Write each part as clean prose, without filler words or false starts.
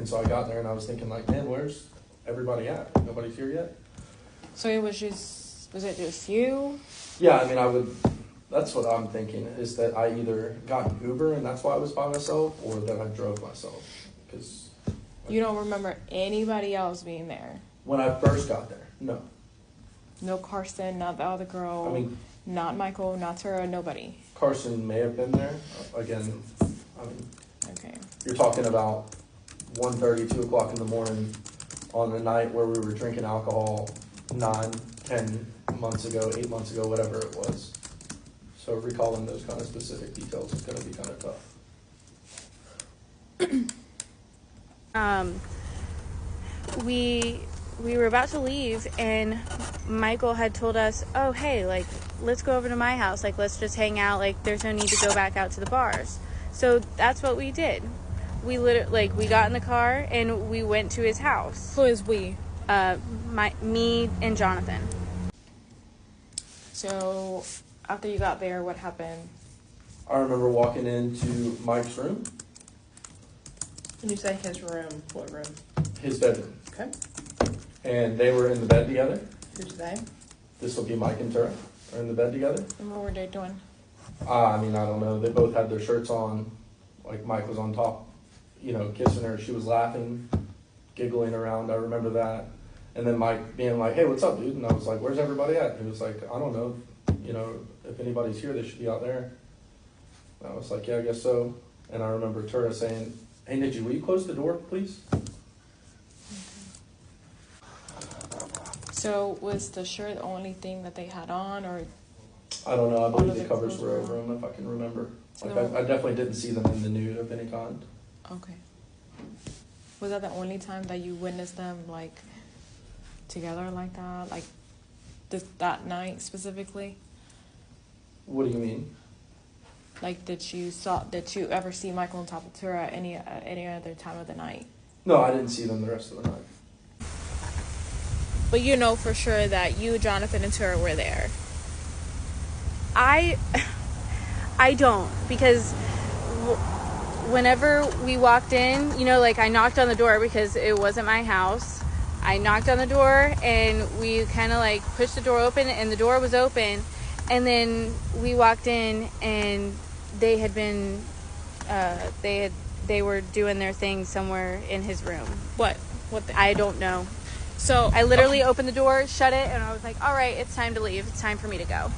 And so I got there and I was thinking like, man, where's everybody at? Nobody's here yet? So it was it just you? Yeah, I mean, that's what I'm thinking, is that I either got an Uber and that's why I was by myself, or that I drove myself. Because you don't remember anybody else being there? When I first got there, no. No Carson, not the other girl, I mean, not Michael, not Tara, nobody? Carson may have been there. Again, I mean, okay. You're talking about 1:30, 2 o'clock in the morning on a night where we were drinking alcohol 9, 10 months ago, 8 months ago, whatever it was. So recalling those kind of specific details is going to be kind of tough. We were about to leave, and Michael had told us, oh, hey, like, let's go over to my house. Like, let's just hang out. Like, there's no need to go back out to the bars. So that's what we did. We we got in the car, and we went to his house. Who is we? Me and Jonathan. So after you got there, what happened? I remember walking into Mike's room. When you say his room, what room? His bedroom. Okay. And they were in the bed together. Who's they? This will be Mike and Tara are in the bed together. And what were they doing? I mean, I don't know. They both had their shirts on. Like, Mike was on top, kissing her. She was laughing, giggling around. I remember that. And then Mike being like, hey, what's up, dude? And I was like, where's everybody at? And he was like, I don't know. If anybody's here, they should be out there. And I was like, yeah, I guess so. And I remember Tara saying, hey, Nitsche, will you close the door, please? So was the shirt the only thing that they had on, or? I don't know. I believe the the covers clothes were were over them, if I can remember. So I definitely didn't see them in the nude of any kind. Okay. Was that the only time that you witnessed them, like, together like that? Like, that night specifically? What do you mean? Like, did you ever see Michael on top of Tara any other time of the night? No, I didn't see them the rest of the night. But you know for sure that you, Jonathan, and Tara were there. I don't, because whenever we walked in, I knocked on the door because it wasn't my house. I knocked on the door and we kind of pushed the door open, and the door was open. And then we walked in and they had been, they were doing their thing somewhere in his room. What? I don't know. So I literally opened the door, shut it, and I was like, all right, it's time to leave. It's time for me to go.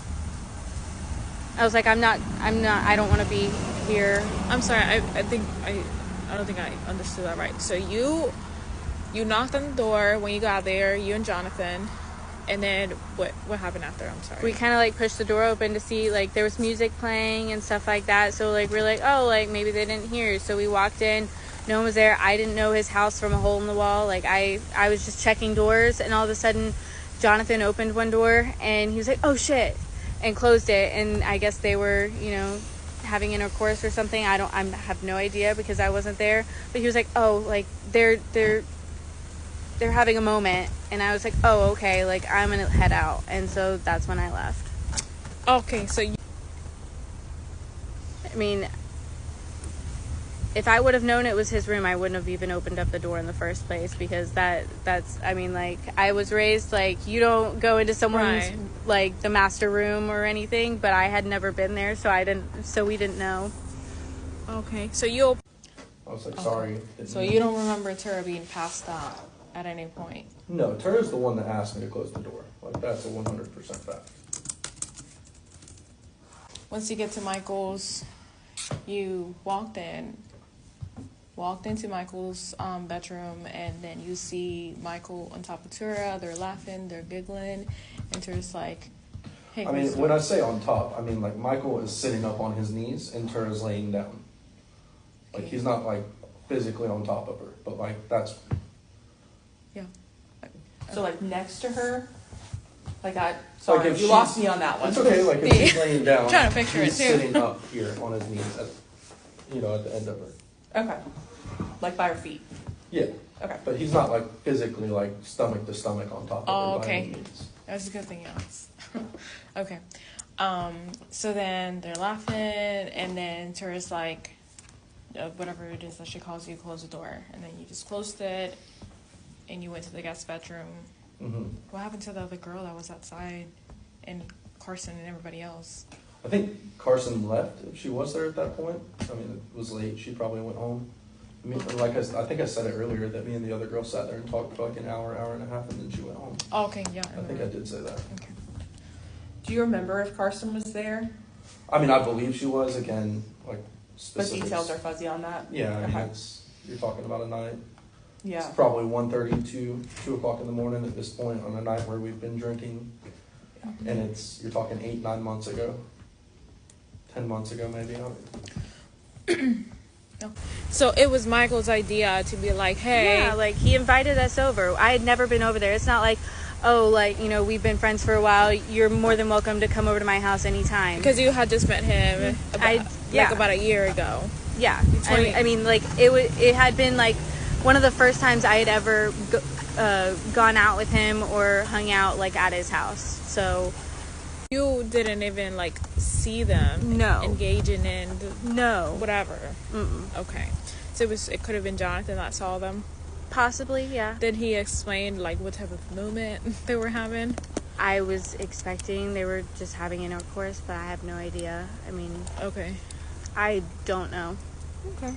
I was like, I don't want to be here. I'm sorry. I don't think I understood that right. So you knocked on the door when you got there, you and Jonathan, and then what happened after? I'm sorry. We kind of pushed the door open to see, there was music playing and stuff like that. So we're like, oh, maybe they didn't hear. So we walked in. No one was there. I didn't know his house from a hole in the wall. I was just checking doors, and all of a sudden, Jonathan opened one door, and he was like, oh, shit, and closed it. And I guess they were, having intercourse or something. I have no idea because I wasn't there. But he was like, oh, they're having a moment. And I was like, oh, okay, I'm going to head out. And so that's when I left. Okay, so if I would have known it was his room, I wouldn't have even opened up the door in the first place, because that's I was raised, you don't go into someone's, right, the master room or anything, but I had never been there, so we didn't know. Okay, so I was like, sorry. So you don't remember Tara being passed out at any point? No, Tara's the one that asked me to close the door. That's a 100% fact. Once you get to Michael's, you walked into Michael's bedroom, and then you see Michael on top of Tara. They're laughing, they're giggling, and Tara's like, hey. When I say on top, Michael is sitting up on his knees and Tara's laying down. He's not physically on top of her, but that's. Yeah. So next to her? Sorry, you lost me on that one. It's okay, if she's laying down, I'm trying to picture he's it too. sitting up here on his knees at the end of her. Okay. By her feet. Yeah. Okay. But he's not physically stomach to stomach on top of her. Oh, by okay. any means. That's a good thing, yes. Okay. So then they're laughing, and then Tara's like, whatever it is that she calls you, close the door, and then you just closed it, and you went to the guest bedroom. Mm-hmm. What happened to the other girl that was outside, and Carson and everybody else? I think Carson left. If she was there at that point, I mean, it was late. She probably went home. I mean, like I think I said it earlier that me and the other girl sat there and talked for like an hour, hour and a half, and then she went home. Oh, okay, yeah. I think I did say that. Okay. Do you remember if Carson was there? I mean, I believe she was. Again, like But specifics. details are fuzzy on that. Yeah, I mean, Okay. you're talking about a night. Yeah. It's probably 1:30 to 2 o'clock in the morning at this point on a night where we've been drinking, and you're talking 8-9 months ago, 10 months ago maybe. So it was Michael's idea to be like, hey. Yeah, like he invited us over. I had never been over there. It's not like, oh, like, you know, we've been friends for a while. You're more than welcome to come over to my house anytime. Because you had just met him about a year ago. Yeah. I mean, like, it had been, like, one of the first times I had ever gone out with him or hung out, like, at his house. So you didn't even, like, see them. No. Engaging in no. whatever. Mm-mm. Okay. So it could have been Jonathan that saw them. Possibly, yeah. Did he explain, like, what type of movement they were having? I was expecting they were just having intercourse, but I have no idea. I mean, Okay. I don't know. Okay.